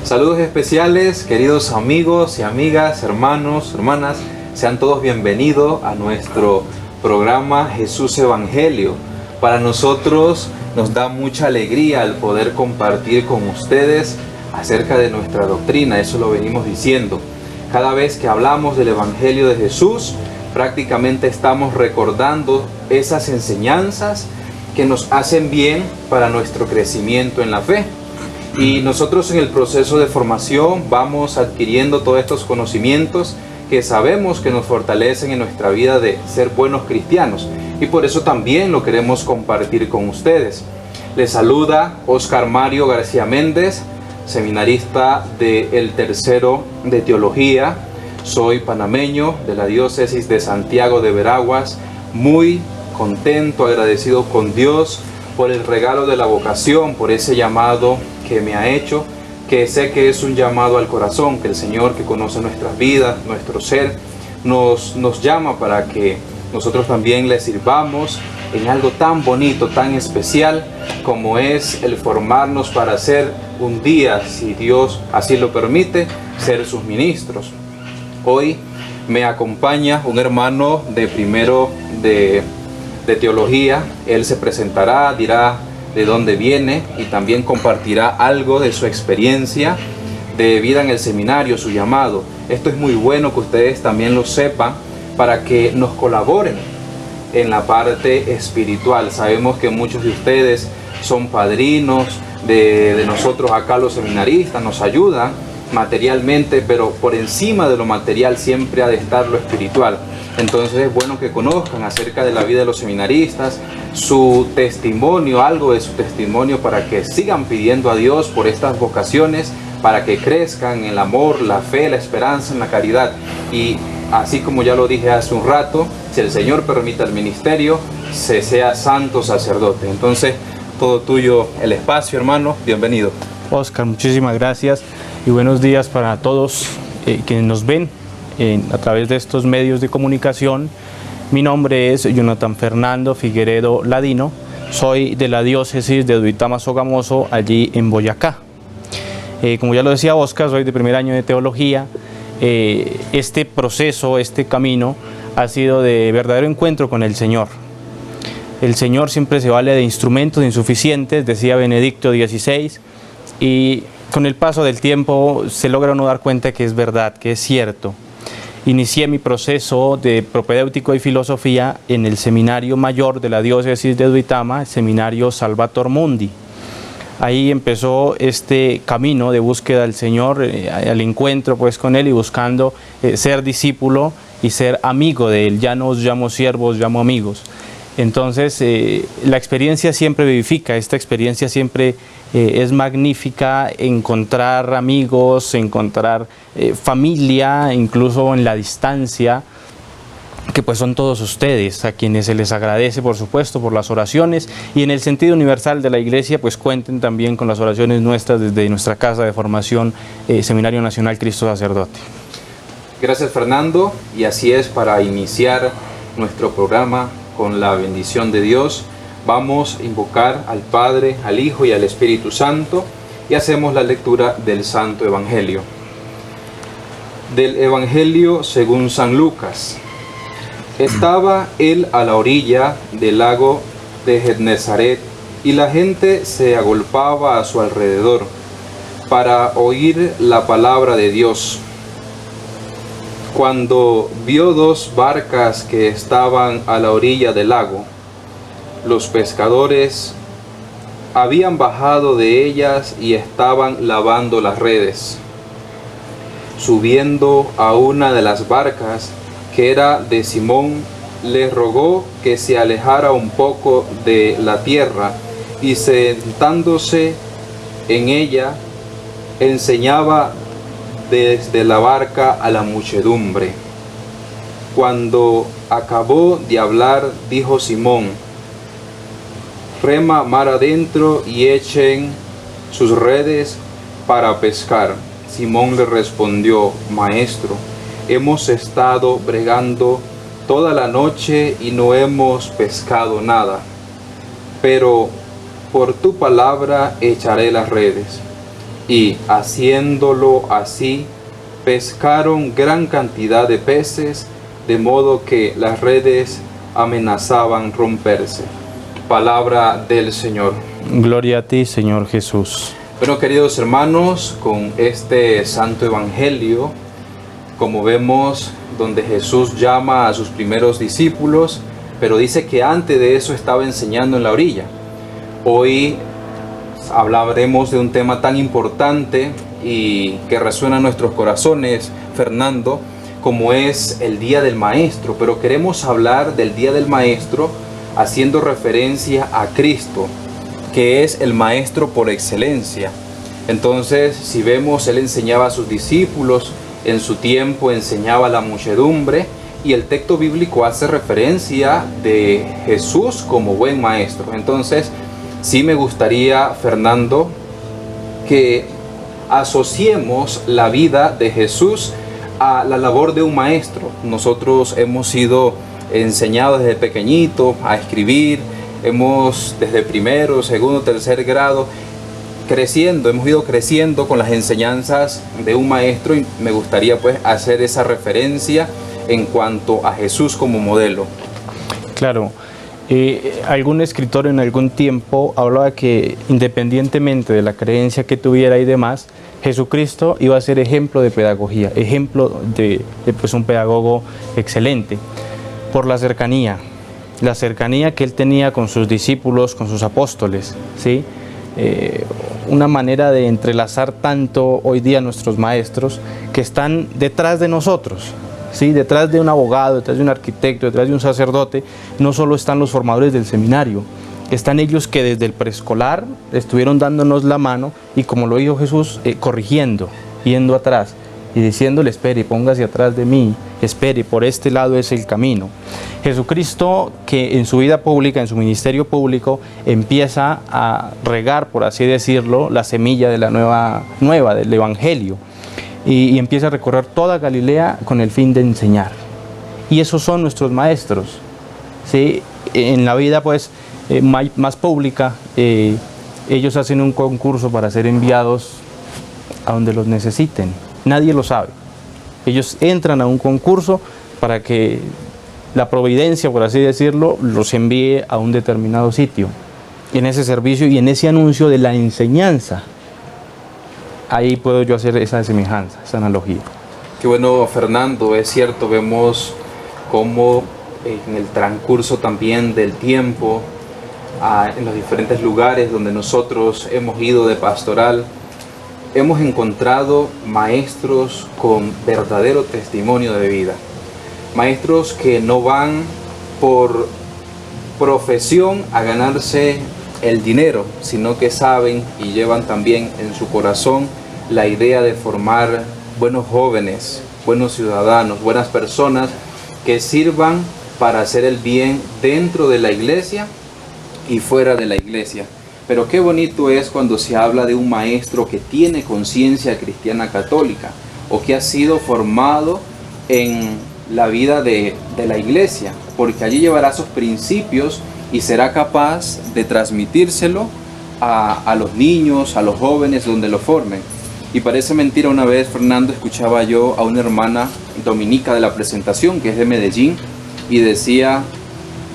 Saludos especiales, queridos amigos y amigas, hermanos, hermanas. Sean todos bienvenidos a nuestro programa Jesús Evangelio. Para nosotros nos da mucha alegría el poder compartir con ustedes acerca de nuestra doctrina. Eso lo venimos diciendo. Cada vez que hablamos del Evangelio de Jesús, prácticamente estamos recordando esas enseñanzas que nos hacen bien para nuestro crecimiento en la fe. Y nosotros en el proceso de formación vamos adquiriendo todos estos conocimientos que sabemos que nos fortalecen en nuestra vida de ser buenos cristianos. Y por eso también lo queremos compartir con ustedes. Les saluda Oscar Mario García Méndez, seminarista del tercero de Teología. Soy panameño de la diócesis de Santiago de Veraguas. Muy contento, agradecido con Dios por el regalo de la vocación, por ese llamado que me ha hecho, que sé que es un llamado al corazón, que el Señor, que conoce nuestras vidas, nuestro ser, nos llama para que nosotros también le sirvamos en algo tan bonito, tan especial, como es el formarnos para ser un día, si Dios así lo permite, ser sus ministros. Hoy me acompaña un hermano de primero de Teología. Él se presentará, dirá de dónde viene y también compartirá algo de su experiencia de vida en el seminario, su llamado. Esto es muy bueno que ustedes también lo sepan para que nos colaboren en la parte espiritual. Sabemos que muchos de ustedes son padrinos de nosotros acá los seminaristas, nos ayudan materialmente, pero por encima de lo material siempre ha de estar lo espiritual. Entonces es bueno que conozcan acerca de la vida de los seminaristas, su testimonio, algo de su testimonio, para que sigan pidiendo a Dios por estas vocaciones, para que crezcan en el amor, la fe, la esperanza, en la caridad. Y así como ya lo dije hace un rato, si el Señor permite el ministerio, se sea santo sacerdote. Entonces, todo tuyo el espacio, hermano. Bienvenido. Oscar, muchísimas gracias y buenos días para todos quienes nos ven a través de estos medios de comunicación. Mi nombre es Jonathan Fernando Figueredo Ladino, soy de la diócesis de Duitama Sogamoso, allí en Boyacá. Como ya lo decía Oscar, soy de primer año de Teología. Este proceso, este camino, ha sido de verdadero encuentro con el Señor. El Señor siempre se vale de instrumentos insuficientes, decía Benedicto XVI, y con el paso del tiempo se logra uno dar cuenta que es verdad, que es cierto. Inicié mi proceso de propedéutico y filosofía en el seminario mayor de la diócesis de Duitama, el seminario Salvator Mundi. Ahí empezó este camino de búsqueda del Señor, al encuentro pues con Él y buscando ser discípulo y ser amigo de Él. Ya no os llamo siervos, llamo amigos. Entonces la experiencia siempre vivifica, esta experiencia siempre es magnífica, encontrar amigos, encontrar familia, incluso en la distancia, que pues son todos ustedes, a quienes se les agradece por supuesto por las oraciones, y en el sentido universal de la Iglesia pues cuenten también con las oraciones nuestras desde nuestra casa de formación, Seminario Nacional Cristo Sacerdote. Gracias, Fernando, y así es, para iniciar nuestro programa con la bendición de Dios, vamos a invocar al Padre, al Hijo y al Espíritu Santo y hacemos la lectura del Santo Evangelio. Del Evangelio según San Lucas. Estaba él a la orilla del lago de Genesaret y la gente se agolpaba a su alrededor para oír la palabra de Dios. Cuando vio dos barcas que estaban a la orilla del lago, los pescadores habían bajado de ellas y estaban lavando las redes. Subiendo a una de las barcas, que era de Simón, le rogó que se alejara un poco de la tierra y sentándose en ella, enseñaba desde la barca a la muchedumbre. Cuando acabó de hablar, dijo Simón: rema mar adentro y echen sus redes para pescar. Simón le respondió: Maestro, hemos estado bregando toda la noche y no hemos pescado nada, pero por tu palabra echaré las redes. Y haciéndolo así, pescaron gran cantidad de peces, de modo que las redes amenazaban romperse. Palabra del Señor. Gloria a ti, Señor Jesús. Bueno, queridos hermanos, con este santo evangelio, como vemos, donde Jesús llama a sus primeros discípulos, pero dice que antes de eso estaba enseñando en la orilla. Hoy hablaremos de un tema tan importante y que resuena en nuestros corazones, Fernando, como es el Día del Maestro, pero queremos hablar del Día del Maestro haciendo referencia a Cristo, que es el Maestro por excelencia. Entonces, si vemos, Él enseñaba a sus discípulos, en su tiempo enseñaba a la muchedumbre, y el texto bíblico hace referencia de Jesús como buen maestro. Entonces, sí me gustaría, Fernando, que asociemos la vida de Jesús a la labor de un maestro. Nosotros hemos sido enseñados desde pequeñito a escribir, hemos desde primero, segundo, tercer grado, hemos ido creciendo con las enseñanzas de un maestro, y me gustaría pues hacer esa referencia en cuanto a Jesús como modelo. Claro, algún escritor en algún tiempo hablaba que independientemente de la creencia que tuviera y demás, Jesucristo iba a ser ejemplo de pedagogía, ejemplo de pues un pedagogo excelente, por la cercanía que él tenía con sus discípulos, con sus apóstoles, ¿sí? Una manera de entrelazar tanto hoy día nuestros maestros que están detrás de nosotros, ¿sí? Detrás de un abogado, detrás de un arquitecto, detrás de un sacerdote, no solo están los formadores del seminario, están ellos que desde el preescolar estuvieron dándonos la mano y, como lo dijo Jesús, corrigiendo, yendo atrás y diciéndole: espere, póngase atrás de mí, espere, por este lado es el camino. Jesucristo, que en su vida pública, en su ministerio público, empieza a regar, por así decirlo, la semilla de la nueva del Evangelio, y empieza a recorrer toda Galilea con el fin de enseñar. Y esos son nuestros maestros, ¿sí? En la vida pues más pública, ellos hacen un concurso para ser enviados a donde los necesiten. Nadie lo sabe. Ellos entran a un concurso para que la providencia, por así decirlo, los envíe a un determinado sitio. Y en ese servicio y en ese anuncio de la enseñanza, ahí puedo yo hacer esa semejanza, esa analogía. Qué bueno, Fernando, es cierto, vemos cómo en el transcurso también del tiempo, en los diferentes lugares donde nosotros hemos ido de pastoral, hemos encontrado maestros con verdadero testimonio de vida. Maestros que no van por profesión a ganarse el dinero, sino que saben y llevan también en su corazón la idea de formar buenos jóvenes, buenos ciudadanos, buenas personas que sirvan para hacer el bien dentro de la iglesia y fuera de la iglesia. Pero qué bonito es cuando se habla de un maestro que tiene conciencia cristiana católica o que ha sido formado en la vida de la iglesia, porque allí llevará sus principios y será capaz de transmitírselo a los niños, a los jóvenes donde lo formen. Y parece mentira, una vez, Fernando, escuchaba yo a una hermana dominica de la Presentación, que es de Medellín, y decía: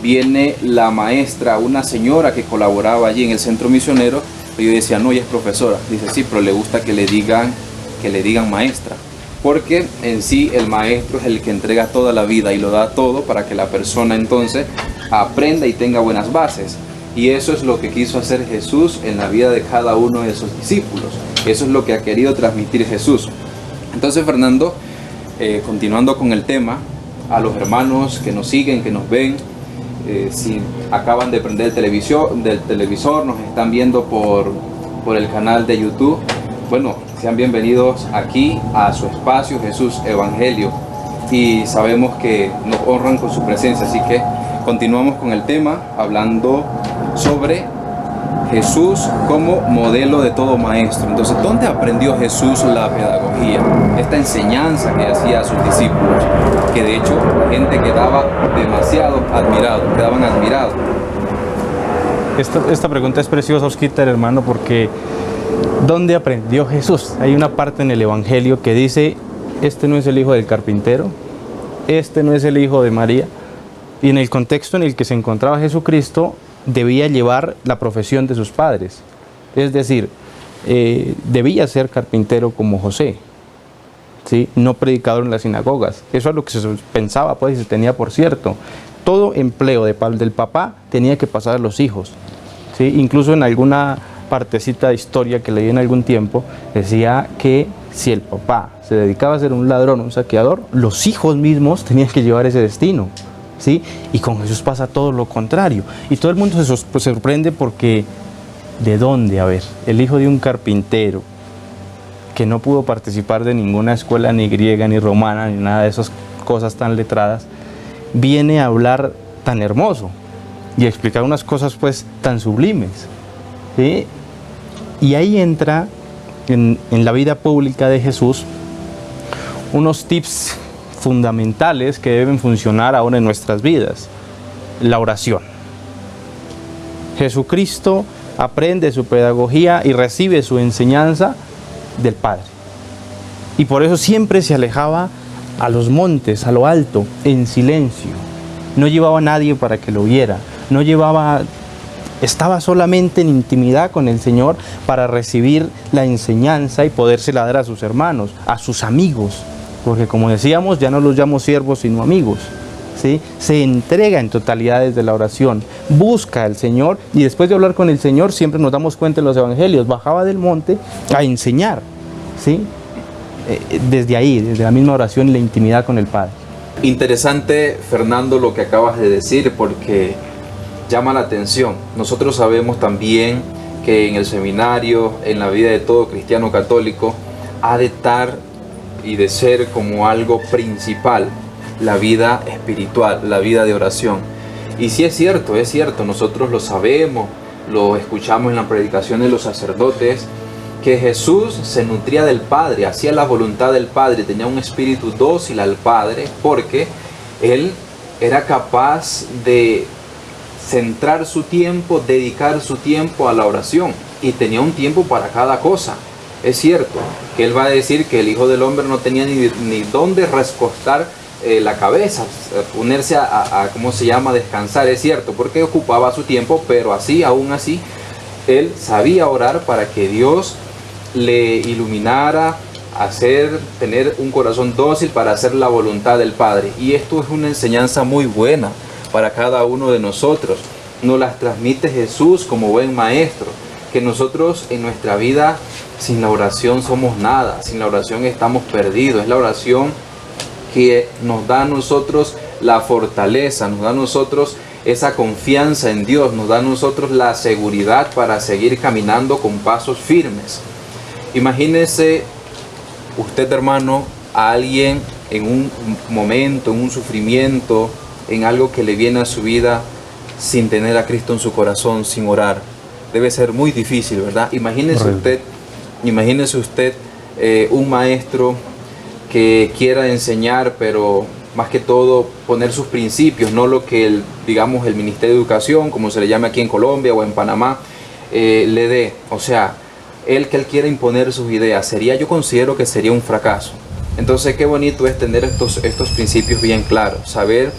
viene la maestra, una señora que colaboraba allí en el centro misionero. Y yo decía: no, ella es profesora. Dice: sí, pero le gusta que le digan maestra, porque en sí el maestro es el que entrega toda la vida y lo da todo para que la persona entonces aprenda y tenga buenas bases. Y eso es lo que quiso hacer Jesús en la vida de cada uno de sus discípulos. Eso es lo que ha querido transmitir Jesús. Entonces, Fernando, continuando con el tema, a los hermanos que nos siguen, que nos ven, si acaban de prender el televisor, nos están viendo por el canal de YouTube, bueno, sean bienvenidos aquí a su espacio Jesús Evangelio, y sabemos que nos honran con su presencia. Así que continuamos con el tema, hablando sobre Jesús como modelo de todo maestro. Entonces, ¿dónde aprendió Jesús la pedagogía? Esta enseñanza que hacía a sus discípulos, que de hecho la gente quedaban admirados. Esta pregunta es preciosa, Osquita, hermano, porque ¿Dónde aprendió Jesús? Hay una parte en el Evangelio que dice, este no es el hijo del carpintero, este no es el hijo de María. Y en el contexto en el que se encontraba Jesucristo, debía llevar la profesión de sus padres. Es decir, debía ser carpintero como José, ¿sí? No predicador en las sinagogas. Eso es lo que se pensaba, pues, y se tenía por cierto. Todo empleo del papá tenía que pasar a los hijos, ¿sí? Incluso en alguna partecita de historia que leí en algún tiempo, decía que si el papá se dedicaba a ser un ladrón, un saqueador, los hijos mismos tenían que llevar ese destino, ¿sí? Y con Jesús pasa todo lo contrario. Y todo el mundo se sorprende porque, ¿de dónde? A ver, el hijo de un carpintero que no pudo participar de ninguna escuela ni griega, ni romana, ni nada de esas cosas tan letradas, viene a hablar tan hermoso y a explicar unas cosas pues tan sublimes, ¿sí? Y ahí entra en la vida pública de Jesús unos tips fundamentales que deben funcionar ahora en nuestras vidas. La oración. Jesucristo aprende su pedagogía y recibe su enseñanza del Padre. Y por eso siempre se alejaba a los montes, a lo alto, en silencio. No llevaba a nadie para que lo viera. Estaba solamente en intimidad con el Señor para recibir la enseñanza y podérsela dar a sus hermanos, a sus amigos. Porque como decíamos, ya no los llamo siervos sino amigos, ¿sí? Se entrega en totalidad desde la oración, busca al Señor y después de hablar con el Señor siempre nos damos cuenta en los evangelios, bajaba del monte a enseñar, ¿sí? Desde ahí, desde la misma oración y la intimidad con el Padre. Interesante, Fernando, lo que acabas de decir, porque llama la atención. Nosotros sabemos también que en el seminario, en la vida de todo cristiano católico, ha de estar y de ser como algo principal la vida espiritual, la vida de oración. Y sí es cierto, nosotros lo sabemos, lo escuchamos en la predicación de los sacerdotes, que Jesús se nutría del Padre, hacía la voluntad del Padre, tenía un espíritu dócil al Padre, porque Él era capaz de centrar su tiempo, dedicar su tiempo a la oración, y tenía un tiempo para cada cosa. Es cierto que Él va a decir que el Hijo del Hombre no tenía ni dónde recostar la cabeza, ponerse ¿cómo se llama?, descansar. Es cierto, porque ocupaba su tiempo, pero aún así, Él sabía orar para que Dios le iluminara, tener un corazón dócil para hacer la voluntad del Padre. Y esto es una enseñanza muy buena para cada uno de nosotros. Nos las transmite Jesús como buen maestro, que nosotros en nuestra vida sin la oración somos nada, sin la oración estamos perdidos. Es la oración que nos da a nosotros la fortaleza, nos da a nosotros esa confianza en Dios, nos da a nosotros la seguridad para seguir caminando con pasos firmes. Imagínese usted, hermano, a alguien en un momento, en un sufrimiento, en algo que le viene a su vida, sin tener a Cristo en su corazón, sin orar. Debe ser muy difícil, ¿verdad? Imagínese usted un maestro que quiera enseñar, pero más que todo poner sus principios, no lo que el Ministerio de Educación, como se le llama aquí en Colombia o en Panamá, le dé. O sea, que él quiera imponer sus ideas, yo considero que sería un fracaso. Entonces, qué bonito es tener estos principios bien claros, saber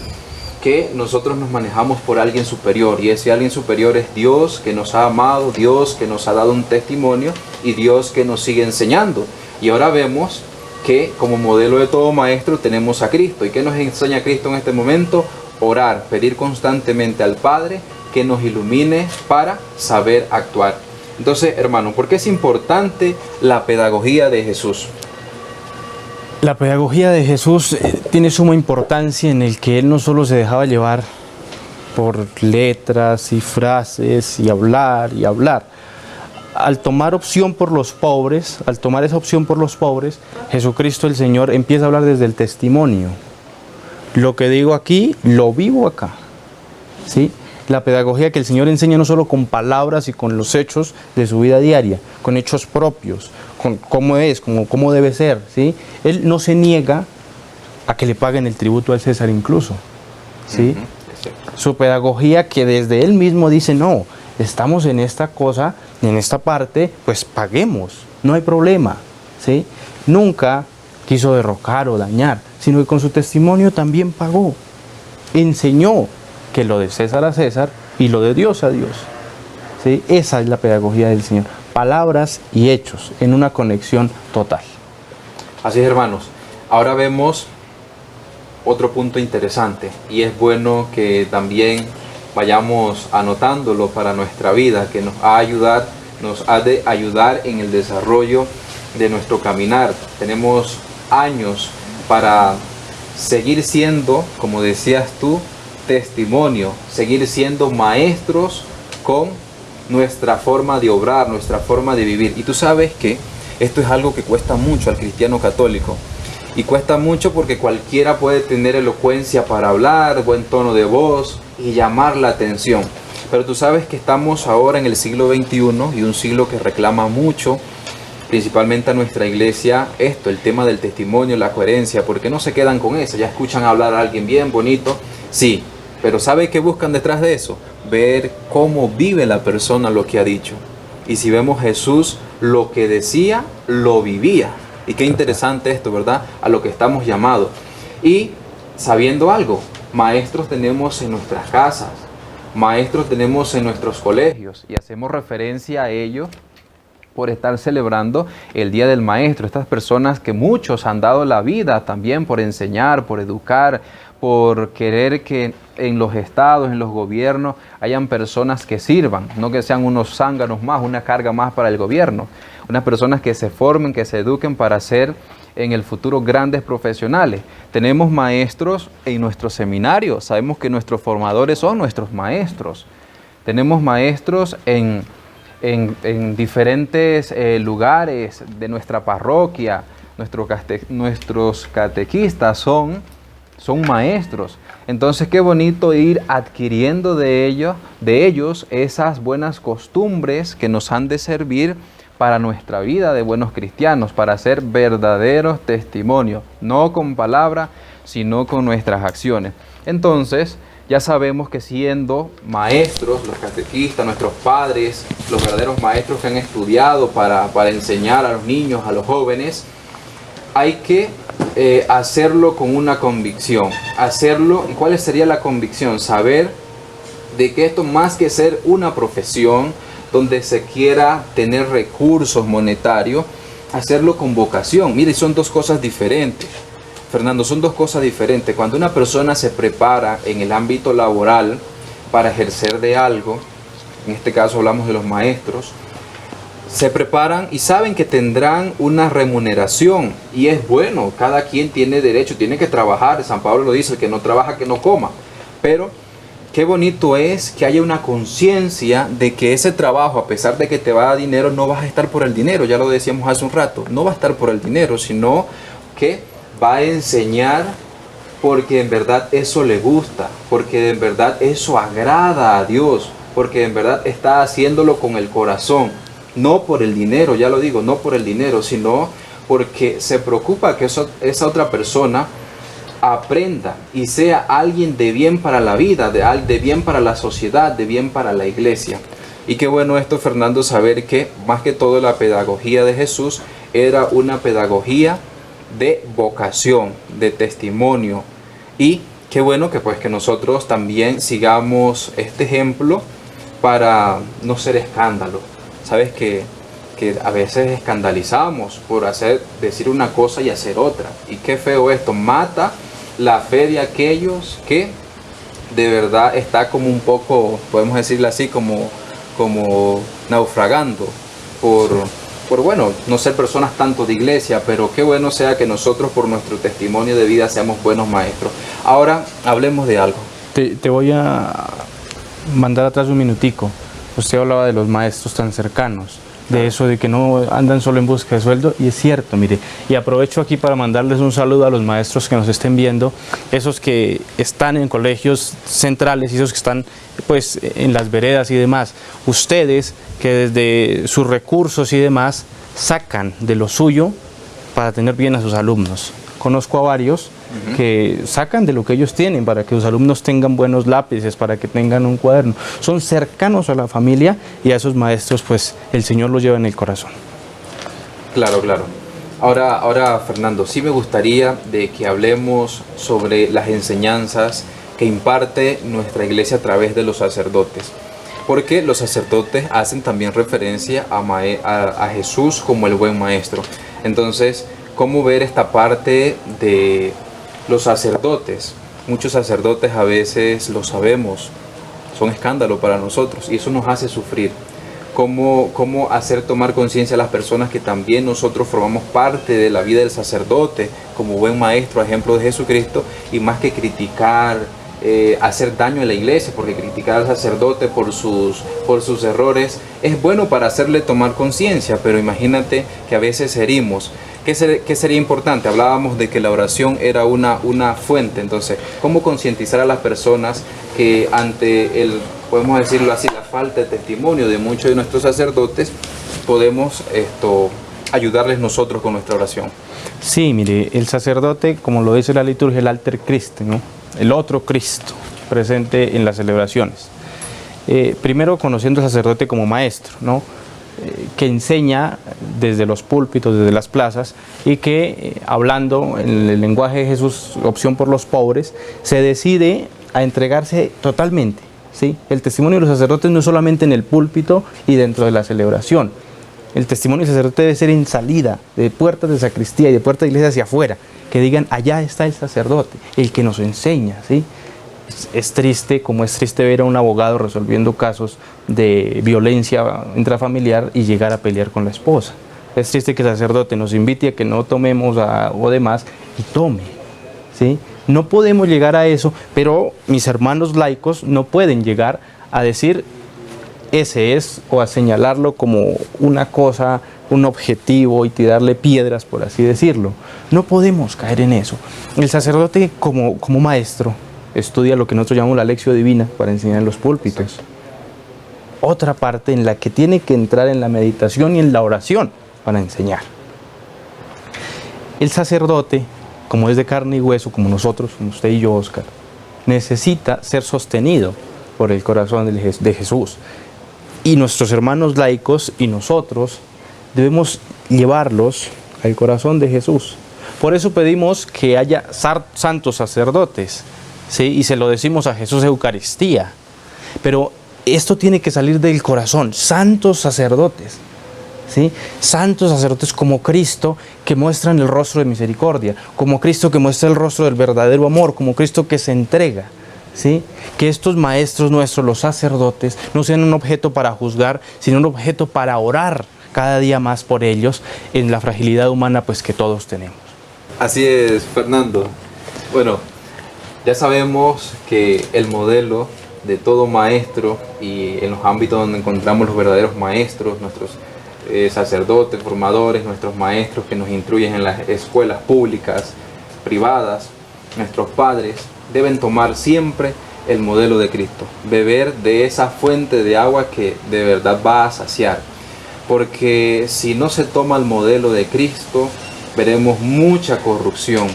que nosotros nos manejamos por alguien superior, y ese alguien superior es Dios, que nos ha amado, Dios que nos ha dado un testimonio, y Dios que nos sigue enseñando. Y ahora vemos que como modelo de todo maestro tenemos a Cristo. ¿Y qué nos enseña Cristo en este momento? Orar, pedir constantemente al Padre que nos ilumine para saber actuar. Entonces, hermano, ¿por qué es importante la pedagogía de Jesús? La pedagogía de Jesús tiene suma importancia en el que Él no solo se dejaba llevar por letras y frases y hablar. Al tomar opción por los pobres, Jesucristo el Señor empieza a hablar desde el testimonio. Lo que digo aquí, lo vivo acá, ¿sí? La pedagogía que el Señor enseña no solo con palabras y con los hechos de su vida diaria, con hechos propios, con cómo es, cómo debe ser, ¿sí? Él no se niega a que le paguen el tributo al César incluso, ¿sí? Su pedagogía que desde Él mismo dice, no, estamos en esta cosa en esta parte, pues paguemos, no hay problema, ¿sí? Nunca quiso derrocar o dañar, sino que con su testimonio también pagó. Enseñó que lo de César a César y lo de Dios a Dios, ¿sí? Esa es la pedagogía del Señor. Palabras y hechos en una conexión total. Así es, hermanos. Ahora vemos otro punto interesante y es bueno que también vayamos anotándolo para nuestra vida, que nos ha de ayudar en el desarrollo de nuestro caminar. Tenemos años para seguir siendo, como decías tú, testimonio, seguir siendo maestros con nuestra forma de obrar, nuestra forma de vivir. Y tú sabes que esto es algo que cuesta mucho al cristiano católico. Y cuesta mucho porque cualquiera puede tener elocuencia para hablar, buen tono de voz y llamar la atención. Pero tú sabes que estamos ahora en el siglo XXI y un siglo que reclama mucho, principalmente a nuestra iglesia, el tema del testimonio, la coherencia, porque no se quedan con eso. Ya escuchan hablar a alguien bien bonito, sí, pero ¿sabe qué buscan detrás de eso? Ver cómo vive la persona lo que ha dicho. Y si vemos Jesús, lo que decía, lo vivía. Y qué interesante esto, ¿verdad? A lo que estamos llamados. Y sabiendo algo, maestros tenemos en nuestras casas, maestros tenemos en nuestros colegios, y hacemos referencia a ello por estar celebrando el Día del Maestro. Estas personas que muchos han dado la vida también por enseñar, por educar, por querer que en los estados, en los gobiernos, hayan personas que sirvan, no que sean unos zánganos más, una carga más para el gobierno. Unas personas que se formen, que se eduquen para ser en el futuro grandes profesionales. Tenemos maestros en nuestros seminarios, sabemos que nuestros formadores son nuestros maestros. Tenemos maestros en diferentes lugares de nuestra parroquia. Nuestros catequistas son maestros. Entonces qué bonito ir adquiriendo de ellos esas buenas costumbres que nos han de servir para nuestra vida de buenos cristianos, para ser verdaderos testimonios, no con palabras, sino con nuestras acciones. Entonces, ya sabemos que siendo maestros, los catequistas, nuestros padres, los verdaderos maestros que han estudiado para enseñar a los niños, a los jóvenes, hay que hacerlo con una convicción. Hacerlo, ¿y cuál sería la convicción? Saber de que esto, más que ser una profesión donde se quiera tener recursos monetarios, hacerlo con vocación. Mire, son dos cosas diferentes. Fernando, son dos cosas diferentes. Cuando una persona se prepara en el ámbito laboral para ejercer de algo, en este caso hablamos de los maestros, se preparan y saben que tendrán una remuneración, y es bueno, cada quien tiene derecho, tiene que trabajar. San Pablo lo dice, el que no trabaja que no coma. Pero qué bonito es que haya una conciencia de que ese trabajo, a pesar de que te va a dar dinero, no vas a estar por el dinero. Ya lo decíamos hace un rato, no va a estar por el dinero, sino que va a enseñar porque en verdad eso le gusta, porque en verdad eso agrada a Dios, porque en verdad está haciéndolo con el corazón, no por el dinero, ya lo digo, no por el dinero, sino porque se preocupa que esa otra persona aprenda y sea alguien de bien para la vida, de bien para la sociedad, de bien para la iglesia. Y qué bueno esto, Fernando, saber que más que todo la pedagogía de Jesús era una pedagogía de vocación, de testimonio. Y qué bueno que nosotros también sigamos este ejemplo para no ser escándalo. Sabes que a veces escandalizamos por decir una cosa y hacer otra. Y qué feo esto, mata la fe de aquellos que de verdad está como un poco, podemos decirlo así, como naufragando por bueno, no ser personas tanto de iglesia, pero qué bueno sea que nosotros por nuestro testimonio de vida seamos buenos maestros. Ahora hablemos de algo. Te voy a mandar atrás un minutico. Usted hablaba de los maestros tan cercanos, de eso de que no andan solo en busca de sueldo, y es cierto, mire, y aprovecho aquí para mandarles un saludo a los maestros que nos estén viendo, esos que están en colegios centrales y esos que están pues en las veredas y demás. Ustedes que desde sus recursos y demás sacan de lo suyo para tener bien a sus alumnos. Conozco a varios que sacan de lo que ellos tienen para que sus alumnos tengan buenos lápices, para que tengan un cuaderno. Son cercanos a la familia y a esos maestros pues el Señor los lleva en el corazón. Claro, claro. Ahora, Fernando, sí me gustaría de que hablemos sobre las enseñanzas que imparte nuestra iglesia a través de los sacerdotes. Porque los sacerdotes hacen también referencia a Jesús como el buen maestro. Entonces, ¿cómo ver esta parte de los sacerdotes? Muchos sacerdotes a veces lo sabemos, son escándalo para nosotros y eso nos hace sufrir. Cómo hacer tomar conciencia a las personas que también nosotros formamos parte de la vida del sacerdote como buen maestro, ejemplo de Jesucristo, y más que criticar, hacer daño a la iglesia, porque criticar al sacerdote por sus errores es bueno para hacerle tomar conciencia, pero imagínate que a veces herimos. ¿Qué sería importante? Hablábamos de que la oración era una fuente. Entonces, ¿cómo concientizar a las personas que ante podemos decirlo así, la falta de testimonio de muchos de nuestros sacerdotes, podemos ayudarles nosotros con nuestra oración? Sí, mire, el sacerdote, como lo dice la liturgia, el alter Christi, ¿no? El otro Cristo presente en las celebraciones. Primero conociendo al sacerdote como maestro, ¿no? Que enseña desde los púlpitos, desde las plazas, y que hablando en el lenguaje de Jesús, opción por los pobres, se decide a entregarse totalmente, ¿sí? El testimonio de los sacerdotes no es solamente en el púlpito y dentro de la celebración. El testimonio del sacerdote debe ser en salida, de puertas de sacristía y de puertas de iglesia hacia afuera, que digan, allá está el sacerdote, el que nos enseña, ¿sí? Es triste, como es triste ver a un abogado resolviendo casos de violencia intrafamiliar y llegar a pelear con la esposa. Es triste que el sacerdote nos invite a que no tomemos o demás y tome, ¿sí? No podemos llegar a eso, pero mis hermanos laicos no pueden llegar a decir ese es, o a señalarlo como una cosa, un objetivo y tirarle piedras, por así decirlo. No podemos caer en eso. El sacerdote como maestro estudia lo que nosotros llamamos la lección divina para enseñar en los púlpitos. Otra parte en la que tiene que entrar en la meditación y en la oración para enseñar. El sacerdote, como es de carne y hueso, como nosotros, como usted y yo, Oscar, necesita ser sostenido por el corazón de Jesús. Y nuestros hermanos laicos y nosotros debemos llevarlos al corazón de Jesús. Por eso pedimos que haya santos sacerdotes, ¿sí? Y se lo decimos a Jesús Eucaristía. Pero esto tiene que salir del corazón, santos sacerdotes, ¿sí? Santos sacerdotes como Cristo, que muestran el rostro de misericordia, como Cristo que muestra el rostro del verdadero amor, como Cristo que se entrega, ¿sí? Que estos maestros nuestros, los sacerdotes, no sean un objeto para juzgar, sino un objeto para orar cada día más por ellos en la fragilidad humana pues que todos tenemos. Así es, Fernando. Bueno, ya sabemos que el modelo de todo maestro, y en los ámbitos donde encontramos los verdaderos maestros, nuestros sacerdotes, formadores, nuestros maestros que nos instruyen en las escuelas públicas, privadas, nuestros padres, deben tomar siempre el modelo de Cristo, beber de esa fuente de agua que de verdad va a saciar, porque si no se toma el modelo de Cristo, veremos mucha corrupción.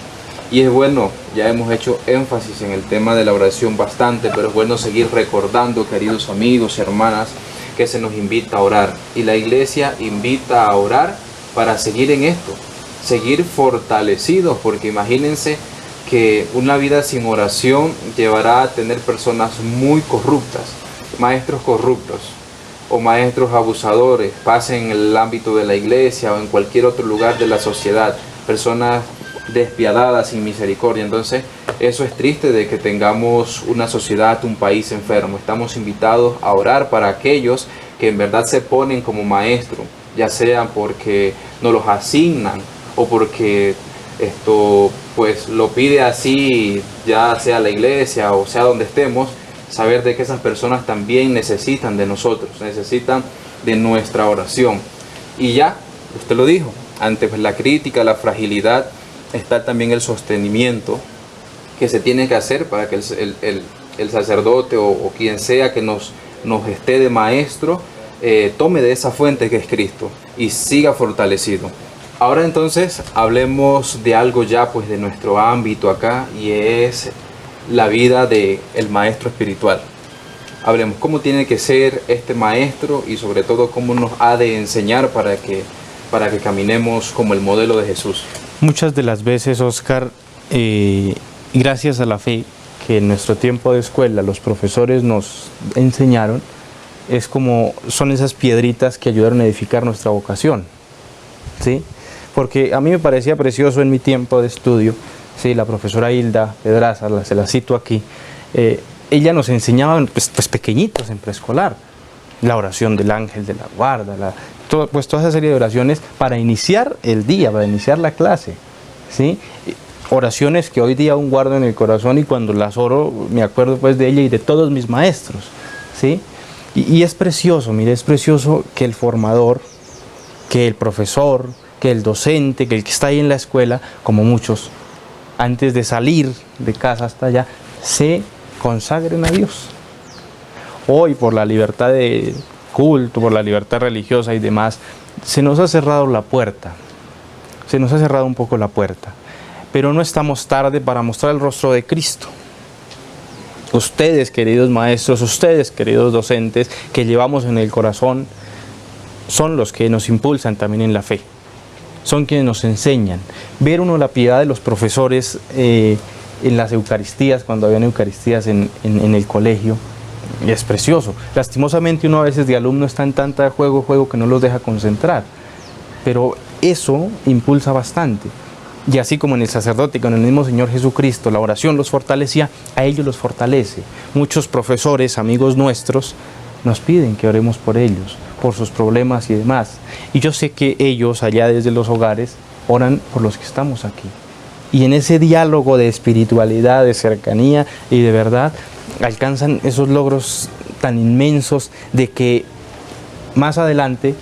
Y es bueno, ya hemos hecho énfasis en el tema de la oración bastante, pero es bueno seguir recordando, queridos amigos y hermanas, que se nos invita a orar. Y la iglesia invita a orar para seguir en esto, seguir fortalecidos, porque imagínense que una vida sin oración llevará a tener personas muy corruptas, maestros corruptos o maestros abusadores, pasen en el ámbito de la iglesia o en cualquier otro lugar de la sociedad, personas despiadadas, sin misericordia. Entonces eso es triste, de que tengamos una sociedad, un país enfermo. Estamos invitados a orar para aquellos que en verdad se ponen como maestro, ya sea porque nos los asignan o porque esto pues lo pide así, ya sea la iglesia o sea donde estemos, saber de que esas personas también necesitan de nosotros, necesitan de nuestra oración. Y ya, usted lo dijo, ante pues, la crítica, la fragilidad, está también el sostenimiento que se tiene que hacer para que el sacerdote o quien sea que nos esté de maestro, tome de esa fuente que es Cristo y siga fortalecido. Ahora entonces hablemos de algo ya pues de nuestro ámbito acá, y es la vida del maestro espiritual. Hablemos cómo tiene que ser este maestro y sobre todo cómo nos ha de enseñar para que caminemos como el modelo de Jesús. Muchas de las veces, Oscar, gracias a la fe que en nuestro tiempo de escuela los profesores nos enseñaron, son esas piedritas que ayudaron a edificar nuestra vocación, ¿sí? Porque a mí me parecía precioso en mi tiempo de estudio, ¿sí? La profesora Hilda Pedraza, se la cito aquí, ella nos enseñaba pues pequeñitos en preescolar, la oración del ángel de la guarda, toda esa serie de oraciones para iniciar el día, para iniciar la clase, ¿sí? Oraciones que hoy día aún guardo en el corazón, y cuando las oro me acuerdo pues de ella y de todos mis maestros, ¿sí? Y es precioso, mire, es precioso que el formador, que el profesor, que el docente, que el que está ahí en la escuela, como muchos, antes de salir de casa hasta allá, se consagren a Dios. Hoy, por la libertad de culto, por la libertad religiosa y demás, se nos ha cerrado la puerta, se nos ha cerrado un poco la puerta, pero no estamos tarde para mostrar el rostro de Cristo. Ustedes, queridos maestros, ustedes, queridos docentes, que llevamos en el corazón, son los que nos impulsan también en la fe, son quienes nos enseñan. Ver uno la piedad de los profesores en las Eucaristías, cuando habían Eucaristías en el colegio, es precioso. Lastimosamente uno a veces de alumno está en tanta juego que no los deja concentrar, pero eso impulsa bastante. Y así como en el sacerdote, con el mismo Señor Jesucristo, la oración los fortalecía, a ellos los fortalece. Muchos profesores, amigos nuestros, nos piden que oremos por ellos, por sus problemas y demás. Y yo sé que ellos, allá desde los hogares, oran por los que estamos aquí. Y en ese diálogo de espiritualidad, de cercanía y de verdad, alcanzan esos logros tan inmensos de que más adelante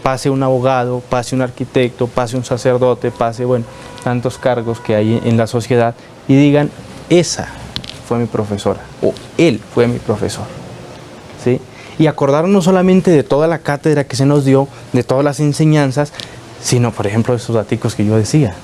pase un abogado, pase un arquitecto, pase un sacerdote, pase, tantos cargos que hay en la sociedad, y digan, esa fue mi profesora, o él fue mi profesor, ¿sí? Y acordarnos no solamente de toda la cátedra que se nos dio, de todas las enseñanzas, sino, por ejemplo, de esos daticos que yo decía,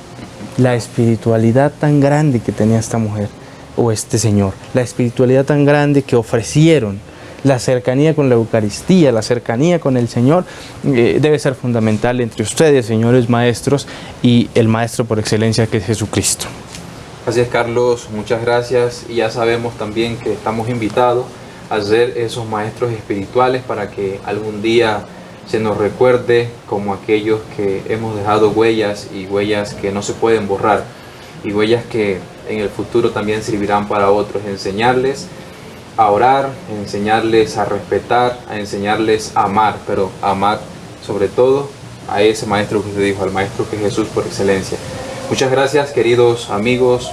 la espiritualidad tan grande que tenía esta mujer, o este señor, la espiritualidad tan grande que ofrecieron, la cercanía con la Eucaristía, la cercanía con el Señor, debe ser fundamental entre ustedes, señores maestros, y el maestro por excelencia, que es Jesucristo. Así es, Carlos, muchas gracias, y ya sabemos también que estamos invitados a ser esos maestros espirituales para que algún día se nos recuerde como aquellos que hemos dejado huellas, y huellas que no se pueden borrar, y huellas que en el futuro también servirán para otros, enseñarles a orar, enseñarles a respetar, a enseñarles a amar, pero a amar sobre todo a ese maestro que usted dijo, al maestro que es Jesús por excelencia. Muchas gracias, queridos amigos,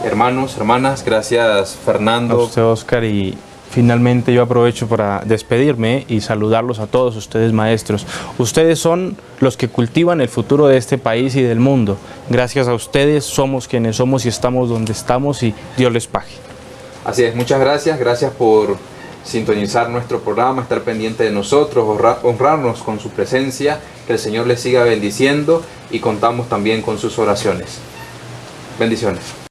hermanos, hermanas. Gracias, Fernando. A usted, Oscar, y finalmente yo aprovecho para despedirme y saludarlos a todos ustedes, maestros. Ustedes son los que cultivan el futuro de este país y del mundo. Gracias a ustedes somos quienes somos y estamos donde estamos, y Dios les pague. Así es, muchas gracias, gracias por sintonizar nuestro programa, estar pendiente de nosotros, honrarnos con su presencia, que el Señor les siga bendiciendo, y contamos también con sus oraciones. Bendiciones.